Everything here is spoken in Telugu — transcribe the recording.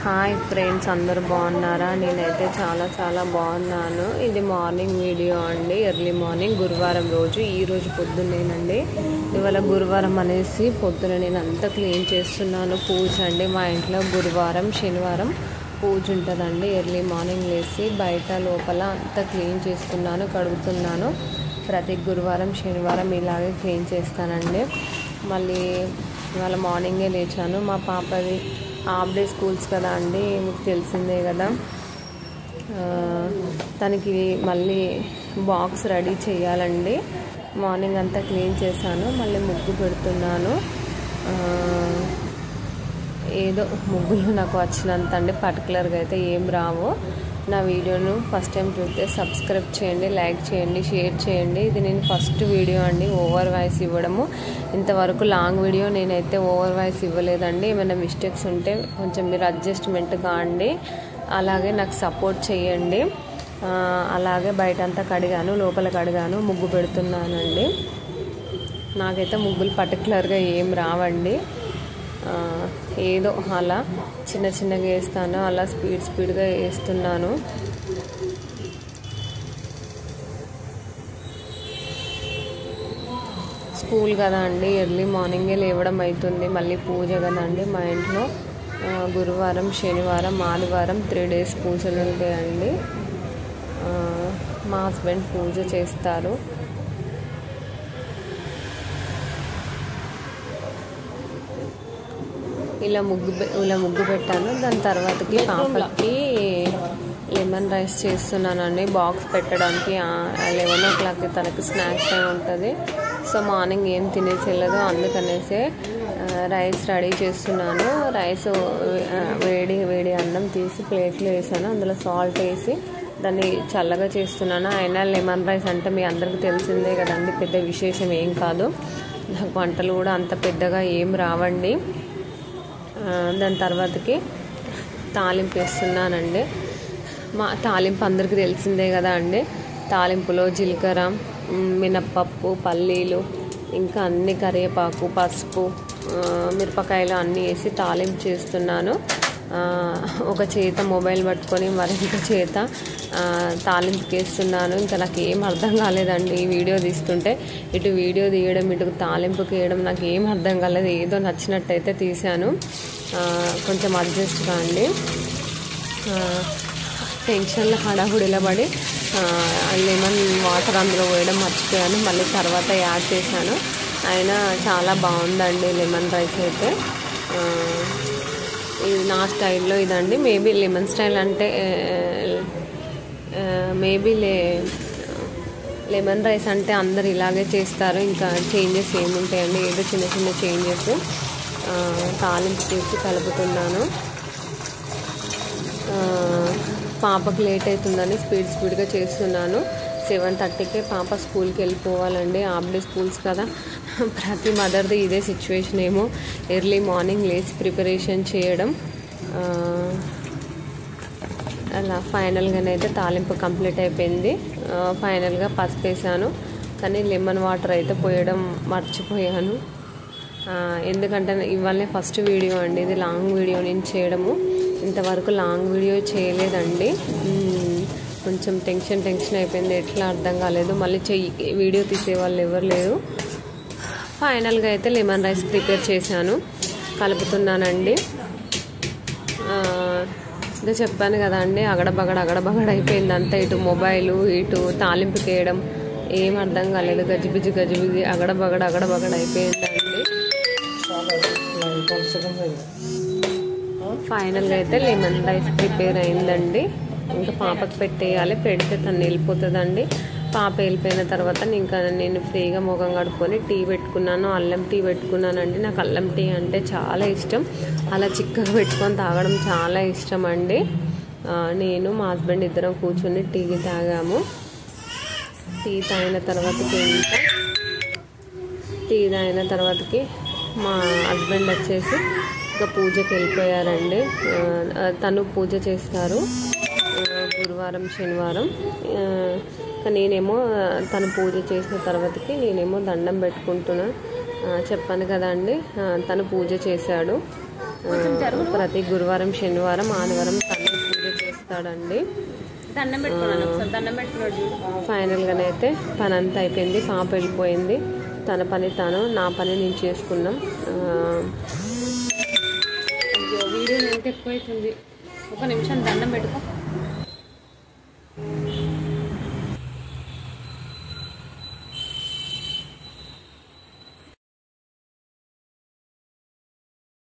హాయ్ ఫ్రెండ్స్, అందరూ బాగున్నారా? నేనైతే చాలా బాగున్నాను. ఇది మార్నింగ్ వీడియో అండి, ఎర్లీ మార్నింగ్ గురువారం రోజు. ఈరోజు పొద్దున్నేనండి, ఇవాళ గురువారం అనేసి పొద్దున నేను అంతా క్లీన్ చేస్తున్నాను. పూజ అండి, మా ఇంట్లో గురువారం శనివారం పూజ ఉంటుందండి. ఎర్లీ మార్నింగ్ లేచి బయట లోపల అంతా క్లీన్ చేస్తున్నాను, కడుగుతున్నాను. ప్రతి గురువారం శనివారం ఇలాగే క్లీన్ చేస్తానండి. మళ్ళీ ఇవాళ మార్నింగే లేచాను. మా పాపది హాఫ్ డే స్కూల్స్ కదా అండి, మీకు తెలిసిందే కదా. తనకి మళ్ళీ బాక్స్ రెడీ చేయాలండి. మార్నింగ్ అంతా క్లీన్ చేశాను, మళ్ళీ ముగ్గు పెడుతున్నాను. ఏదో ముగ్గులు నాకు వచ్చినంత అండి, పర్టికులర్గా అయితే ఏం రావు. నా వీడియోను ఫస్ట్ టైం చూస్తే సబ్స్క్రైబ్ చేయండి, లైక్ చేయండి, షేర్ చేయండి. ఇది నేను ఫస్ట్ వీడియో అండి ఓవర్ వాయిస్ ఇవ్వడము. ఇంతవరకు లాంగ్ వీడియో నేనైతే ఓవర్ వాయిస్ ఇవ్వలేదండి. ఏమైనా మిస్టేక్స్ ఉంటే కొంచెం మీరు అడ్జస్ట్మెంట్ కాండి, అలాగే నాకు సపోర్ట్ చేయండి. అలాగే బయట అంతా కడిగాను, లోపల కడిగాను, ముగ్గు పెడుతున్నానండి. నాకైతే ముగ్గులు పర్టికులర్గా ఏం రావండి. ఏదో అలా చిన్నగా వేస్తాను, అలా స్పీడ్గా వేస్తున్నాను. స్కూల్ కదా అండి, ఎర్లీ మార్నింగే లేవడం అవుతుంది. మళ్ళీ పూజ కదా అండి మా ఇంట్లో. గురువారం శనివారం ఆదివారం 3 days పూజలు ఉంటాయండి. మా హస్బెండ్ పూజ చేస్తారు. ఇలా ముగ్గు పెట్టాను. దాని తర్వాతకి పాపకి లెమన్ రైస్ చేస్తున్నానండి, బాక్స్ పెట్టడానికి. 11 o'clock తనకి స్నాక్స్ టైం ఉంటుంది. సో మార్నింగ్ ఏం తినేసి వెళ్ళదు, అందుకనేసి రైస్ రెడీ చేస్తున్నాను. రైస్ వేడి అన్నం తీసి ప్లేట్లో వేసాను, అందులో సాల్ట్ వేసి దాన్ని చల్లగా చేస్తున్నాను. అయినా లెమన్ రైస్ అంటే మీ అందరికీ తెలిసిందే కదండి, పెద్ద విశేషం ఏం కాదు. నాకు వంటలు కూడా అంత పెద్దగా ఏం రావండి. దాని తర్వాతకి తాలింపు వేస్తున్నానండి. మా తాలింపు అందరికీ తెలిసిందే కదా అండి. తాలింపులో జీలకర్ర, మినప్పప్పు, పల్లీలు, ఇంకా అన్ని కరివేపాకు, పసుపు, మిరపకాయలు అన్నీ వేసి తాలింపు చేస్తున్నాను. ఒక చేత మొబైల్ పట్టుకొని మరొక చేత తాలింపుకి వేస్తున్నాను. ఇంకా నాకు ఏం అర్థం కాలేదండి ఈ వీడియో తీస్తుంటే. ఇటు వీడియో తీయడం, ఇటు తాలింపుకి వేయడం నాకు ఏం అర్థం కాలేదు. ఏదో నచ్చినట్టయితే తీశాను. కొంచెం అడ్జస్ట్ కాండి. టెన్షన్లో హడాహుడిలో పడి లెమన్ వాటర్ అందులో వేయడం మర్చిపోయాను. మళ్ళీ తర్వాత యాడ్ చేశాను. అయినా చాలా బాగుందండి లెమన్ రైస్ అయితే. ఇది నా స్టైల్లో ఇదండి. మేబీ లెమన్ స్టైల్ అంటే లెమన్ రైస్ అంటే అందరు ఇలాగే చేస్తారు. ఇంకా చేంజెస్ ఏముంటాయండి, ఏదో చిన్న చేంజెస్. తాలింపు చేసి కలుపుతున్నాను. పాపకు లేట్ అవుతుందని స్పీడ్గా చేస్తున్నాను. 7:30కే పాప స్కూల్కి వెళ్ళిపోవాలండి. హాఫ్ డే స్కూల్స్ కదా, ప్రతి మదర్ది ఇదే సిచ్యువేషన్ ఏమో. ఎర్లీ మార్నింగ్ లేచి ప్రిపరేషన్ చేయడం. అలా ఫైనల్గానైతే తాలింపు కంప్లీట్ అయిపోయింది. ఫైనల్గా పసుపు వేసాను, కానీ లెమన్ వాటర్ అయితే పోయడం మర్చిపోయాను. ఎందుకంటే ఇవాళనే ఫస్ట్ వీడియో అండి, ఇది లాంగ్ వీడియో నేను చేయడము. ఇంతవరకు లాంగ్ వీడియో చేయలేదండి. కొంచెం టెన్షన్ అయిపోయింది, ఎట్లా అర్థం కాలేదు. మళ్ళీ వీడియో తీసేవాళ్ళు ఎవరు లేరు. ఫైనల్గా అయితే లెమన్ రైస్ ప్రిపేర్ చేశాను, కలుపుతున్నానండి. ఇదో చెప్పాను కదా అండి, అగడబగడ అయిపోయింది అంతా. ఇటు మొబైలు, ఇటు తాలింపు వేయడం ఏం అర్థం కాలేదు. గజిబిజి అగడబగడ అయిపోయిందండి. ఫైనల్గా అయితే లెమన్ రైస్ ప్రిపేర్ అయిందండి. ఇంకా పాపకు పెట్టేయాలి, పెడితే తను వెళ్ళిపోతుందండి. పాప వెళ్ళిపోయిన తర్వాత ఇంకా నేను ఫ్రీగా ముఖం కడుక్కొని టీ పెట్టుకున్నాను, అల్లం టీ పెట్టుకున్నానండి. నాకు అల్లం టీ అంటే చాలా ఇష్టం. అలా చిక్కగా పెట్టుకొని తాగడం చాలా ఇష్టం అండి. నేను మా హస్బెండ్ ఇద్దరం కూర్చొని టీ తాగాము. టీ తాగిన తర్వాతకి మా హస్బెండ్ వచ్చేసి ఇంకా పూజకి వెళ్ళిపోయారండి. తను పూజ చేస్తారు గురువారం శనివారం. నేనేమో తను పూజ చేసిన తర్వాతకి నేనేమో దండం పెట్టుకుంటున్నా. చెప్పాను కదా అండి, తను పూజ చేశాడు. ప్రతి గురువారం, శనివారం, ఆదివారం తనే పూజ చేస్తాడండి. ఫైనల్గానైతే పని అంతా అయిపోయింది. పాప వెళ్ళిపోయింది. తన పని తాను, నా పని నేను చేసుకున్నాం. వీడియో ఎంత ఎక్కువ అవుతుంది. ఒక నిమిషం దండం పెట్టుకో.